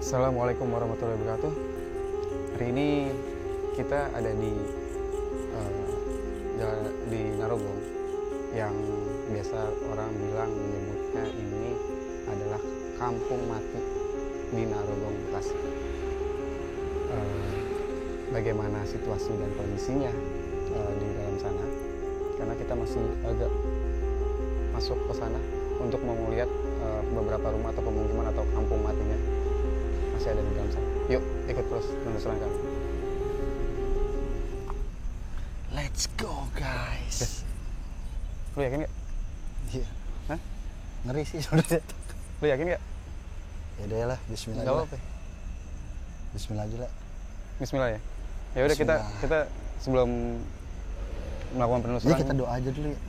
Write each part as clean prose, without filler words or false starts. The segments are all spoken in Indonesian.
Assalamualaikum warahmatullahi wabarakatuh. Hari ini kita ada di Narogong, yang biasa orang bilang menyebutnya ini adalah kampung mati di Narogong, Bekasi. Bagaimana situasi dan kondisinya di dalam sana? Karena kita masih agak masuk ke sana untuk mau melihat beberapa rumah atau pemukiman atau kampung matinya masih ada di dalam sana. Yuk, ikut terus menelusuri kami. Let's go guys. Lu yakin gak? Iya. Hah? Ngeri sih sebenarnya. Lu yakin gak? Ya udah lah, Bismillah. Gak aja apa-apa. lah. Bismillah aja lah. Bismillah ya. Ya udah, kita sebelum melakukan penelusuran. Jadi kita doa aja dulu ya.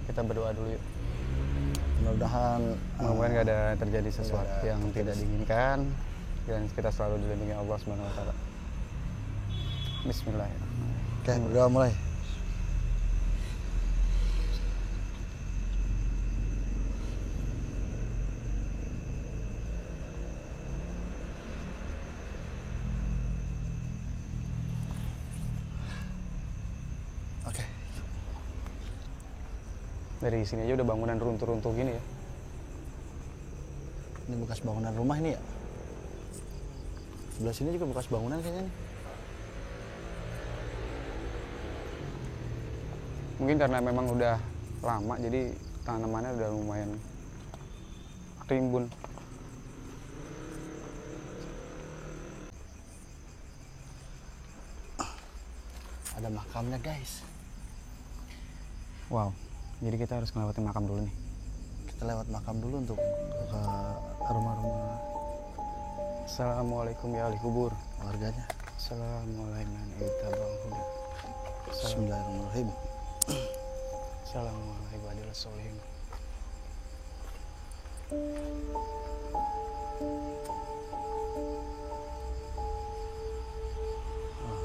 Kita berdoa dulu yuk. Mudah-mudahan Gak ada terjadi sesuatu yang tidak diinginkan, dan kita selalu dilindungi Allah Subhanahu wa taala. Bismillahirrahmanirrahim. Oke, berdoa mulai. Oke. Dari sini aja udah bangunan runtuh-runtuh gini ya. Ini bekas bangunan rumah ini ya. Sebelah sini juga bekas bangunan kayaknya nih. Mungkin karena memang udah lama, jadi tanamannya udah lumayan rimbun. Ada makamnya guys. Wow, jadi kita harus ngelewatin makam dulu nih. Kita lewat makam dulu untuk ke rumah-rumah Assalamualaikum ya ahli kubur. warganya. Assalamualaikum warahmatullahi wabarakatuh. Bismillahirrahmanirrahim. Assalamualaikum warahmatullahi wabarakatuh.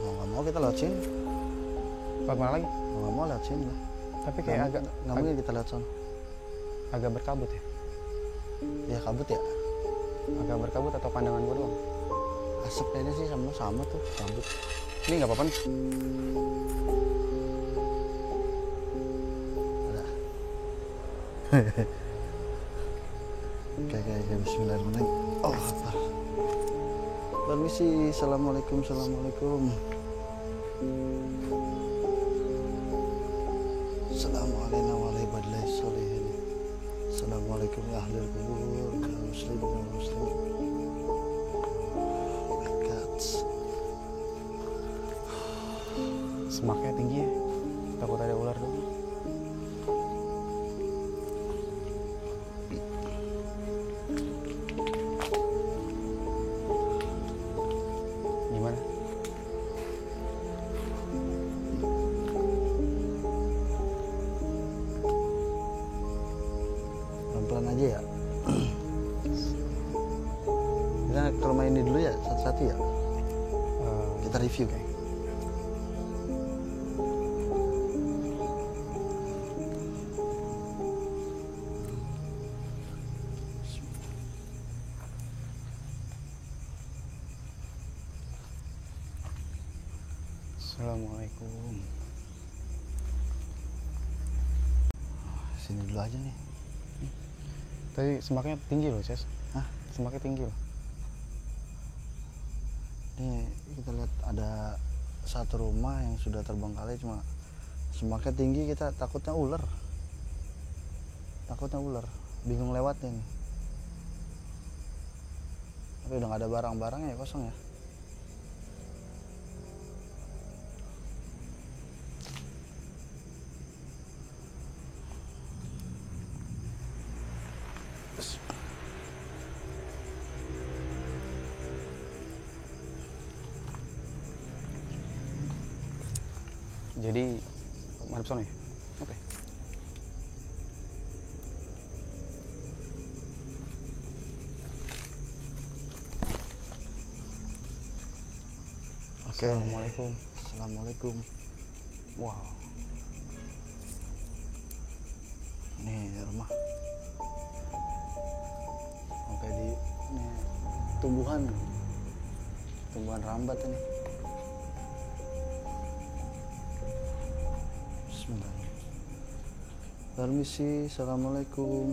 Mau nggak mau kita lewat sini. Bagaimana lagi? Mau nggak mau lewat sini lah. Tapi kayak Nggak mungkin kita lewat sana. agak berkabut ya. Ya kabut ya. Agak berkabut atau pandangan gua doang? Asap kayaknya sih sama tuh kabut. Ini nggak apa-apa nih. Ada. Oke, bismillahirrahmanirrahim. Oh, Akbar. Permisi, assalamualaikum. Assalamualaikum warahmatullahi wabarakatuh. Assalamualaikum ya ahli kubur, ya muslimin wa muslimin. Oh my God. Semaknya tinggi ya. Takut ada ular dulu. Gimana? Pelan-pelan aja ya. Kita ke rumah ini dulu ya, satu-satu ya. Kita review. Oke. Assalamualaikum. Sini dulu aja nih. Tadi semaknya tinggi loh, Ces. Hah? Semaknya tinggi loh. Nih kita lihat ada satu rumah yang sudah terbengkalai, cuma semaknya tinggi, kita takutnya ular. Bingung lewatnya nih. Tapi udah nggak ada barang-barangnya ya, kosong ya. Jadi madep sono ya? Oke. Assalamualaikum. Assalamualaikum. Wow. Nih rumah. Sampai di ini tumbuhan rambat ini. Bismillah. Permisi, assalamualaikum.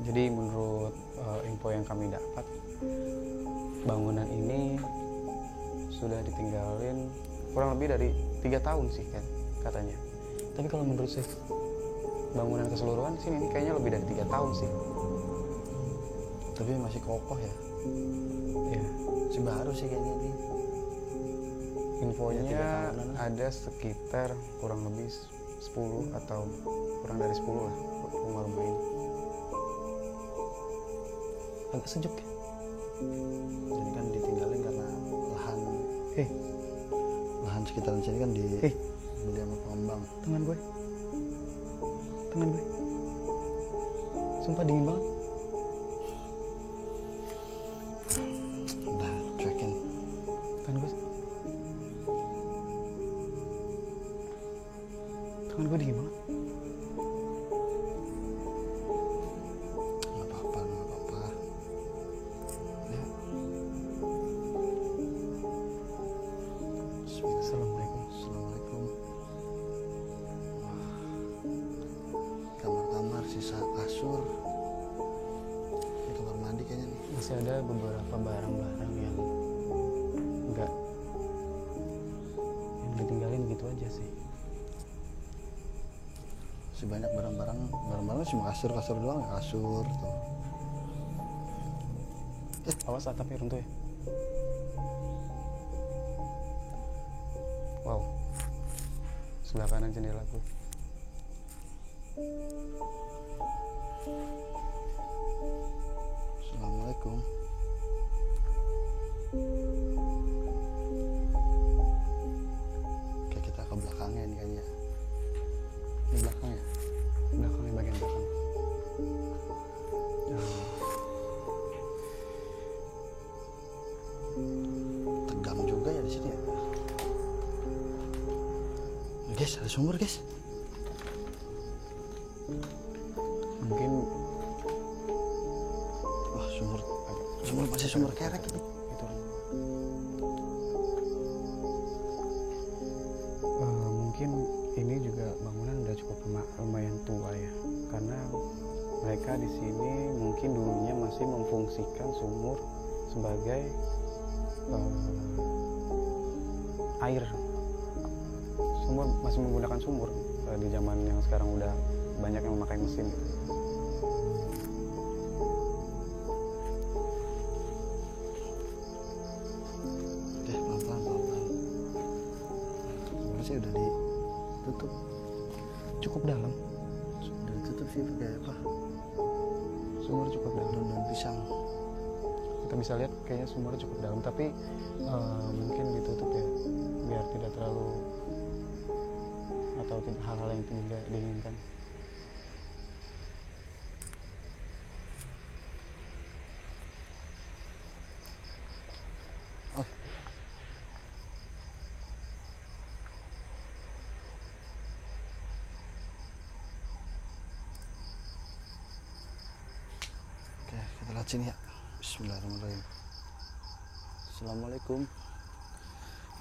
Jadi menurut info yang kami dapat, bangunan ini sudah ditinggalin kurang lebih dari 3 tahun sih kan katanya. Tapi kalau menurut saya bangunan keseluruhan sini ini kayaknya lebih dari 3 tahun sih. Tapi masih kokoh ya. Ya, Masih baru sih kayaknya ini. infonya Ya, 3 tahunan lah. ada sekitar kurang lebih 10 atau kurang dari 10 lah rumah-rumah ini. Agak sejuk ya. Ini kan ditinggalin karena lahan Hei, sekitaran sini kan Hei. dibeli sama pengembang. tangan gue. Sumpah dingin banget. Udah cuekin. Tangan gue dingin banget. Nggak apa-apa. Ya. Assalamualaikum. Assalamualaikum. Wah. Kamar-kamar sisa kasur. Ini kamar mandi kayaknya nih. Masih ada beberapa barang-barang yang enggak, yang ditinggalin gitu aja sih. Masih banyak barang-barang cuma kasur doang ya, kasur tuh. Awas atapnya runtuh ya. Wow, sebelah kanan jendela gue. Assalamualaikum. Oke, kita ke belakangnya nih kayaknya. Ini belakangnya. Belakangnya, bagian belakang. Tegang juga ya di sini ya. Guys, ada sumur guys. Mungkin Wah, sumur masih sumur kerek ini. itu kan. Mungkin ini juga bangunan udah cukup lumayan tua ya, karena mereka di sini mungkin dulunya masih memfungsikan sumur sebagai air. Sumur masih menggunakan sumur di zaman yang sekarang udah banyak yang memakai mesin gitu. Oke, pelan-pelan. Sumur sih udah ditutup. Cukup dalam, Udah ditutup sih pakai apa? sumur cukup dalam. Daun pisang. Kita bisa lihat kayaknya sumurnya cukup dalam, tapi mungkin ditutup ya biar tidak terlalu atau hal-hal yang tidak diinginkan. Oh. Oke, kita lihat sini ya. Bismillahirrahmanirrahim. Assalamualaikum.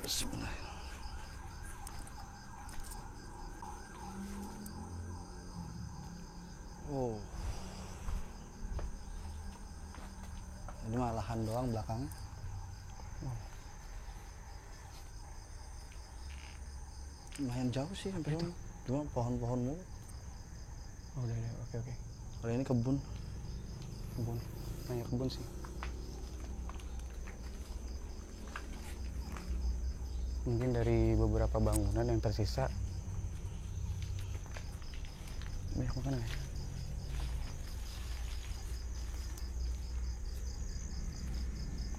Bismillahirrahmanirrahim. Oh. Ini mah lahan doang belakangnya. Lumayan jauh sih sampai sana. Cuma pohon-pohon mulu. Oh, udah, oke. Kalau ini kebun. Kebun, banyak kebun sih. Mungkin dari beberapa bangunan yang tersisa banyak makanan ya.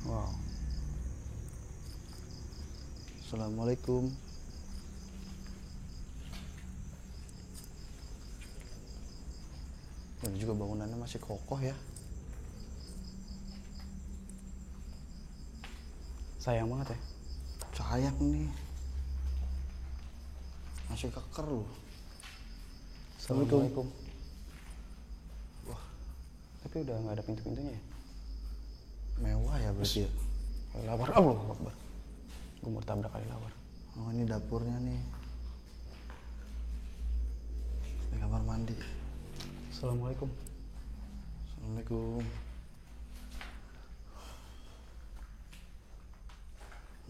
Wow. Assalamualaikum. Ini juga bangunannya masih kokoh ya. Sayang banget ya. Sayang nih. Masih keker loh. Assalamualaikum. Wah, tapi udah nggak ada pintu-pintunya ya. Mewah ya berarti ya. Kelelawar, Allah Akbar. Gue mau tabrak kelelawar. Oh ini dapurnya nih. Ini kamar mandi. Assalamualaikum. Assalamualaikum.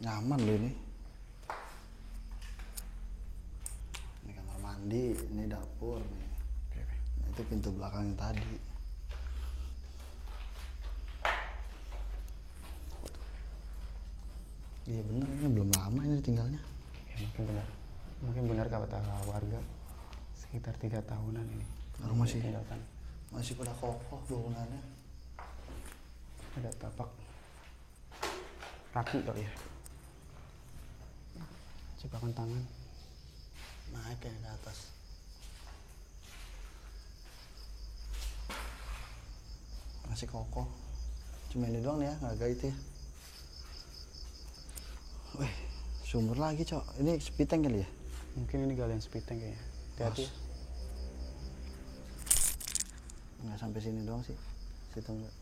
Nyaman loh ini. Ini kamar mandi, ini dapur nih. Oke, oke. Nah, itu pintu belakang yang tadi. Iya bener, ini belum lama ini tinggalnya. Ya mungkin benar kata warga, sekitar 3 tahunan ini. Kalau masih ditinggalkan. masih pada kokoh bangunannya. Ada tapak kaki kali ya, jebakan tangan. Naik kayak ke atas. Masih kokoh. Cuma ini doang nih ya, nggak itu ya. Wih, sumur lagi cok. Ini sepiteng kali ya? Mungkin ini galian sepiteng kayaknya. Hati-hati ya. Nggak sampai sini doang sih. Situ enggak.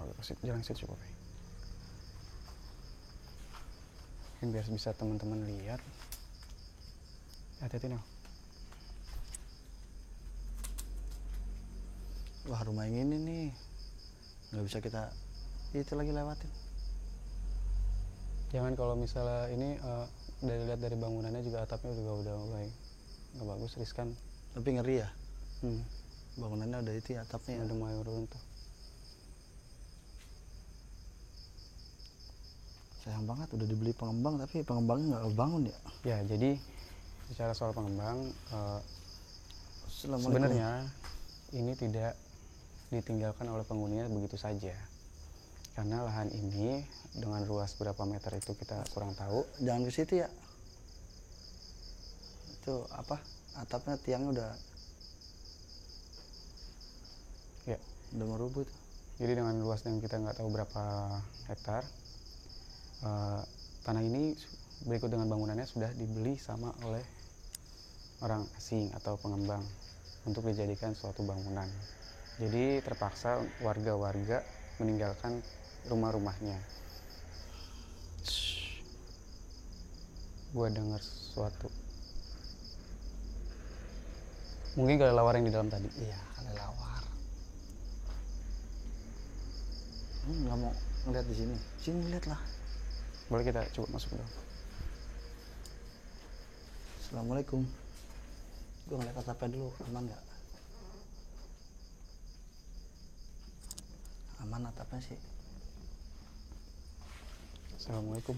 Oh, jarang sih cukup ya. Mungkin biar bisa teman-teman lihat. Hati-hati no. Wah, rumah yang ini nih nggak bisa kita itu lagi lewatin. Jangan kalau misalnya ini lihat dari bangunannya juga atapnya juga udah mulai nggak bagus, riskan. Tapi ngeri ya. Hmm. Bangunannya udah itu ya, atapnya ya. Udah mulai runtuh. Sayang banget udah dibeli pengembang tapi pengembangnya nggak bangun ya. Ya jadi bicara soal pengembang, Assalamualaikum. sebenarnya ini tidak ditinggalkan oleh penghuninya begitu saja. Karena lahan ini dengan luas berapa meter itu kita kurang tahu. Jangan ke situ ya. Itu apa? Atapnya tiangnya Ya. udah merubuh tuh. Jadi dengan luas yang kita nggak tahu berapa hektar, tanah ini berikut dengan bangunannya sudah dibeli sama oleh orang asing atau pengembang untuk dijadikan suatu bangunan. Jadi terpaksa warga-warga meninggalkan rumah-rumahnya. Gue dengar sesuatu. Mungkin kelelawar yang di dalam tadi. Iya, kelelawar. Nggak mau ngeliat di sini. Sini lihat lah. Boleh kita coba masuk dulu. Assalamualaikum. Gue ngeliat atapnya dulu, aman nggak? Aman atapnya sih. Assalamualaikum.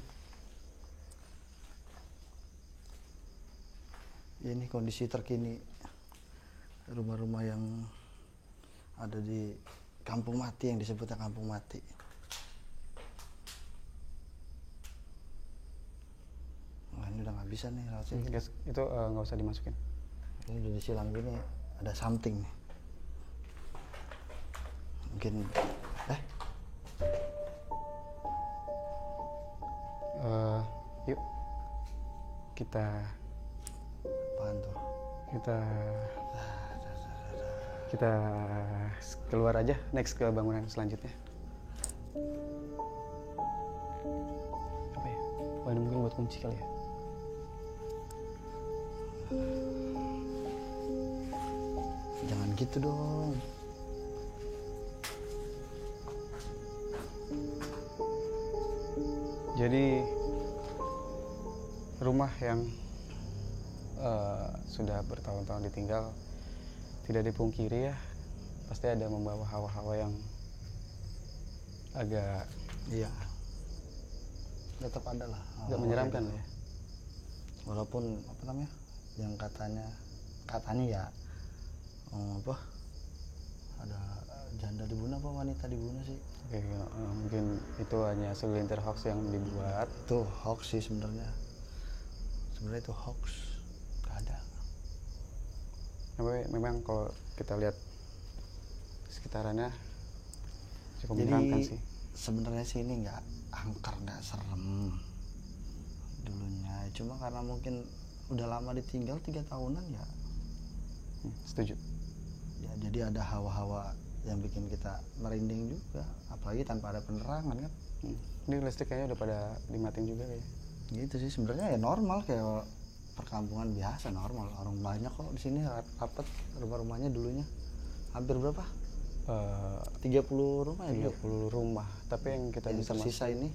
Ini kondisi terkini rumah-rumah yang ada di Kampung Mati, yang disebutnya Kampung Mati. Wah, ini udah nggak bisa nih lewat sini. Guys, itu nggak usah dimasukin. Ini udah disilang gini, ada something nih. Mungkin Yuk kita apaan tuh? kita keluar aja, next ke bangunan selanjutnya. Apa ya? Wah, ini mungkin buat kunci kali ya. Jangan gitu dong. Jadi rumah yang sudah bertahun-tahun ditinggal, tidak dipungkiri ya, pasti ada membawa hawa-hawa yang agak Iya. Tetap ada lah. agak menyeramkan ya. Walaupun apa namanya? Yang katanya ya apa? Ada janda dibunuh apa wanita dibunuh sih? Oke, mungkin itu hanya segelintir hoax yang dibuat. Itu hoax sih sebenarnya. Sebenarnya itu hoax. Gak ada. Tapi memang kalau kita lihat sekitarannya cukup Jadi menyeramkan sih. sebenarnya sih ini nggak angker, nggak serem dulunya. Cuma karena mungkin udah lama ditinggal 3 tahunan ya. Setuju. Ya, jadi ada hawa-hawa yang bikin kita merinding juga, apalagi tanpa ada penerangan kan. Ini listrik kayaknya udah pada dimatiin juga kayaknya. Gitu sih sebenarnya, ya normal kayak perkampungan biasa, normal. Orang banyak kok di sini, rapat rumah-rumahnya dulunya. Hampir berapa? 30 rumah ya? 30 rumah. Tapi yang kita Yang bisa tersisa masuk, ini. ini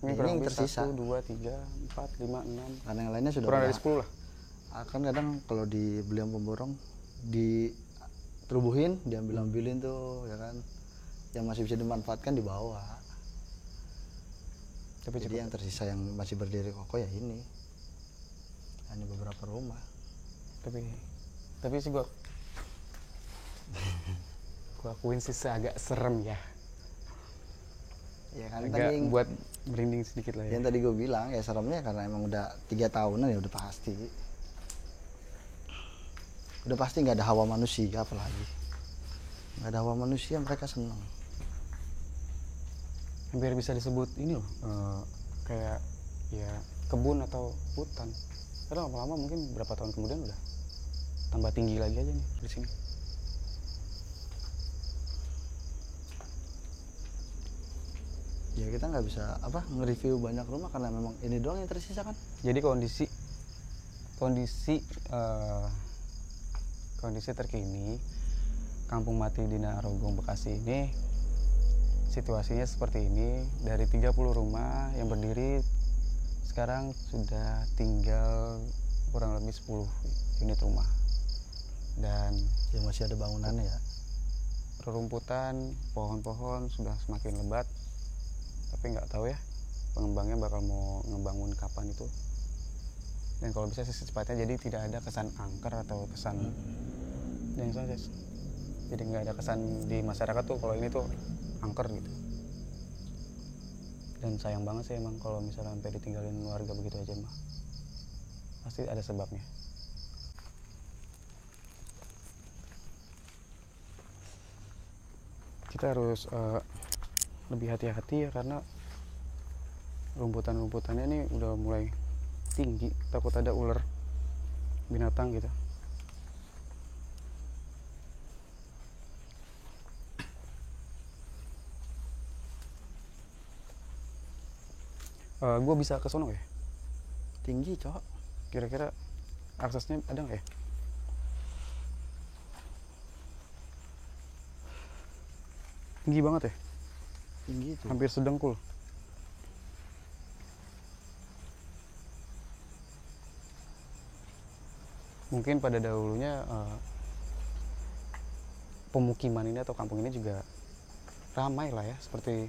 Ini kurang yang lebih tersisa. 1, 2, 3, 4, 5, 6. Karena yang lainnya sudah Kurang pada- dari 10 lah. Kan kadang kalau di beliau pemborong diterubuhin, diambil-ambilin tuh ya kan. Yang masih bisa dimanfaatkan dibawa. Tapi Jadi yang tersisa yang masih berdiri kokoh ya ini. Hanya beberapa rumah. tapi sih gua akuin sih agak serem ya. Ya kan Agak tadi yang, buat merinding sedikit lah ya. yang tadi gue bilang ya seremnya karena emang udah 3 tahunan ya udah pasti. Udah pasti nggak ada hawa manusia apalagi. Nggak ada hawa manusia mereka senang. Hampir bisa disebut ini loh, kayak ya kebun atau hutan. Karena lama-lama mungkin berapa tahun kemudian udah tambah tinggi lagi aja nih di sini. Ya kita nggak bisa nge-review banyak rumah karena memang ini doang yang tersisa kan. Jadi kondisi terkini Kampung Mati di Narogong Bekasi ini situasinya seperti ini. Dari 30 rumah yang berdiri sekarang sudah tinggal kurang lebih 10 unit rumah. Dan Ya masih ada bangunannya ya. rerumputan, pohon-pohon sudah semakin lebat. Tapi nggak tahu ya pengembangnya bakal mau ngebangun kapan itu. Dan kalau bisa sih secepatnya, jadi tidak ada kesan angker atau kesan yang saja. Jadi nggak ada kesan di masyarakat tuh kalau ini tuh angker gitu. Dan sayang banget sih emang kalau misalnya sampai ditinggalin warga begitu aja mah. Pasti ada sebabnya. Kita harus lebih hati-hati ya karena rumputan-rumputannya ini udah mulai tinggi, takut ada ular binatang gitu. Gue bisa ke sono ya? Tinggi cok. Kira-kira aksesnya ada nggak ya? Tinggi banget ya? Tinggi itu. Hampir sedengkul. Mungkin pada dahulunya pemukiman ini atau kampung ini juga ramai lah ya seperti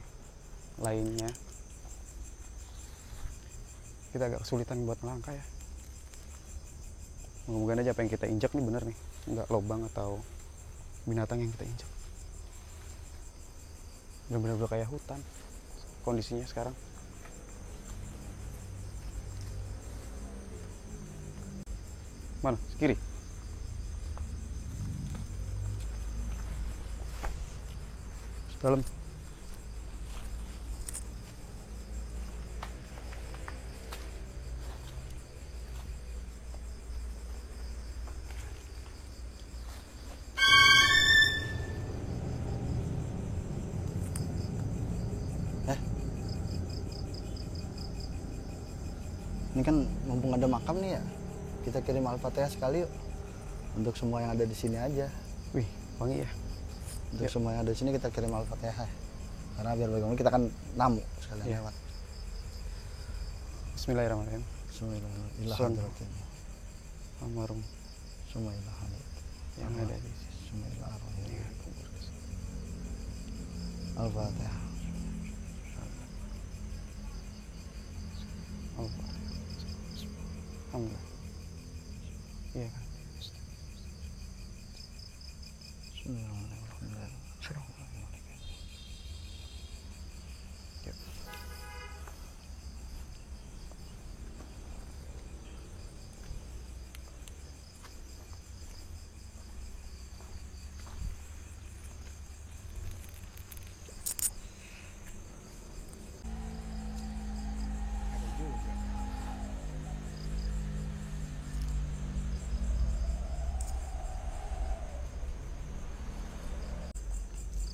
lainnya. Kita agak kesulitan buat melangkah ya. Moga-moga aja apa yang kita injak nih bener nih, nggak lobang atau binatang yang kita injak. Benar-benar udah kayak hutan kondisinya sekarang. Mana? Kiri. Dalam. Ini kan mumpung ada makam nih ya, kita kirim Al-Fatihah sekali yuk. Untuk semua yang ada di sini aja. Wih, wangi ya. Untuk Yuk. semua yang ada di sini kita kirim Al-Fatihah. Karena biar bagaimana kita kan namu sekalian Iya. lewat. Bismillahirrahmanirrahim. Bismillahirrahmanirrahim. Almarhum Bismillahirrahmanirrahim. yang ada di sini. Bismillahirrahmanirrahim. Al-Fatihah. Alhamdulillah. Iya kan. Bismillahirrahmanirrahim. Yuk.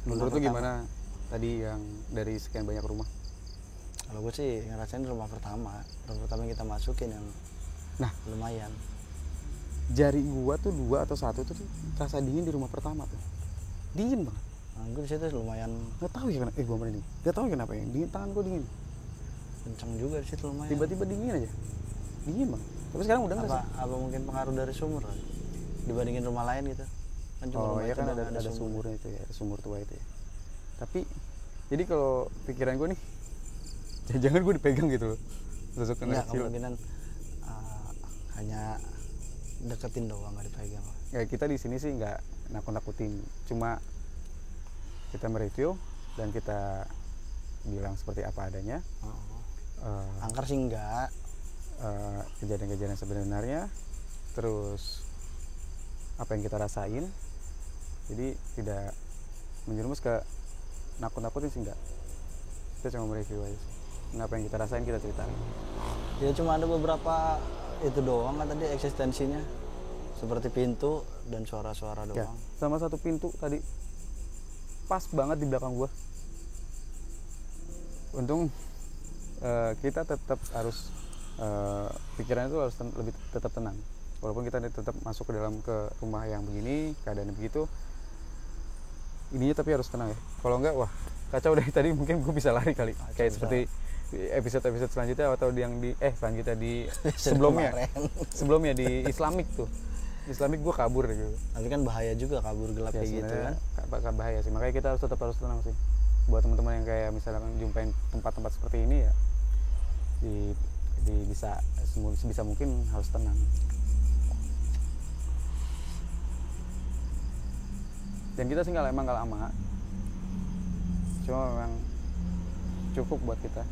Menurut lu gimana tadi yang dari sekian banyak rumah? Kalau gue sih ngerasain rumah pertama yang kita masukin yang lumayan. Jari gua tuh 2 atau 1 tuh rasa dingin di rumah pertama tuh. Dingin banget. Nah, gue di situ lumayan Nggak tahu ya kenapa. Gua merinding. Nggak tahu kenapa ya. Dingin, tangan gua dingin. kencang juga di situ lumayan. Tiba-tiba dingin aja. Dingin banget. Tapi sekarang udah nggak sih? Apa mungkin pengaruh dari sumur kan? Dibandingin rumah lain gitu. Kan cuma rumah Iya itu kan doang ada sumurnya itu ya, ada sumur tua itu ya. Tapi jadi kalau pikiran gua nih, jangan gua dipegang gitu loh. Sosok anak kecil. Kemungkinan hanya deketin doang, nggak dipegang. Ya kita di sini sih nggak nakut-nakutin, cuma kita mereview dan kita bilang seperti apa adanya. Angker sih enggak. Kejadian-kejadian sebenarnya, terus apa yang kita rasain, jadi tidak menjerumus ke nakut-nakutin sih enggak. Kita cuma mereview aja sih. Apa yang kita rasain kita ceritain. Ya cuma ada beberapa itu doang kan tadi eksistensinya, seperti pintu dan suara-suara doang. Ya, sama satu pintu tadi pas banget di belakang gua. Untung kita tetap harus pikirannya itu harus lebih tetap tenang. Walaupun kita tetap masuk ke dalam ke rumah yang begini, keadaan begitu, ininya tapi harus tenang ya. Kalau enggak, wah kacau dari tadi mungkin gue bisa lari kali. Kayak seperti episode selanjutnya atau yang di selanjutnya di sebelumnya di Islamic tuh. Islamic gue kabur gitu. Tapi kan bahaya juga kabur gelap kayak gitu kan. Bahaya sih. Makanya kita harus tenang sih. Buat teman-teman yang kayak misalkan jumpain tempat-tempat seperti ini ya, bisa sebisa mungkin harus tenang. Dan kita sih emang nggak lama, cuma memang cukup buat kita.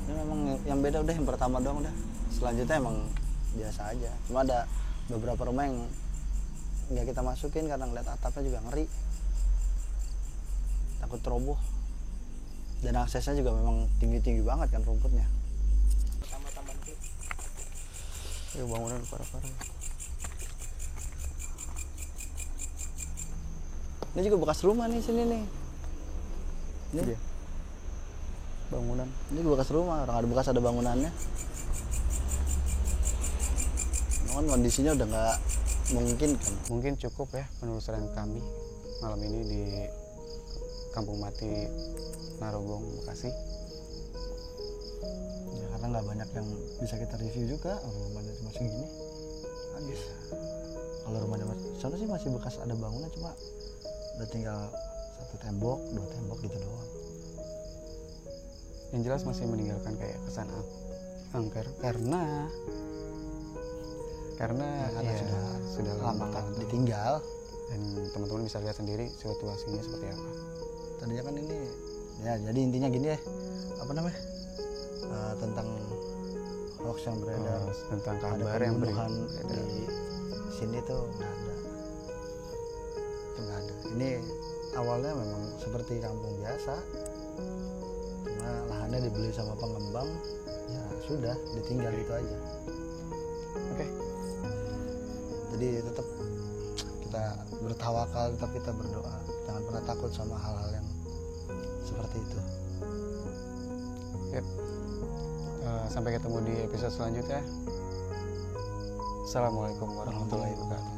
Ini memang yang beda udah yang pertama doang udah. Selanjutnya emang biasa aja. Cuma ada beberapa rumah yang nggak kita masukin karena ngeliat atapnya juga ngeri, takut roboh. Dan aksesnya juga memang tinggi banget kan rumputnya. Bangunan parah-parah. Ini juga bekas rumah nih sini nih. Ini dia. Bangunan. Ini juga bekas rumah, orang ada bangunannya. Kan kondisinya udah nggak memungkinkan. Mungkin cukup ya penelusuran kami malam ini di Kampung Mati Narogong, Bekasi. Ya karena nggak banyak yang bisa kita review juga, rumahnya cuma segini. Habis. Kalau rumahnya sana sih masih bekas ada bangunan, cuma udah tinggal 1 tembok, 2 tembok gitu doang. Yang jelas masih meninggalkan kayak kesan angker karena ya, sudah lama ditinggal. Dan teman-teman bisa lihat sendiri situasinya seperti apa. Tadinya kan ini ya, jadi intinya gini ya, apa namanya, tentang hoax yang beredar, tentang kabar yang beredar di sini tuh nggak ada. Ini awalnya memang seperti kampung biasa, cuma lahannya dibeli sama pengembang, ya sudah ditinggal gitu aja. Oke. Jadi tetap kita bertawakal, tetap kita berdoa, jangan pernah takut sama hal-hal yang seperti itu. Yep. Sampai ketemu di episode selanjutnya. Assalamualaikum warahmatullahi wabarakatuh.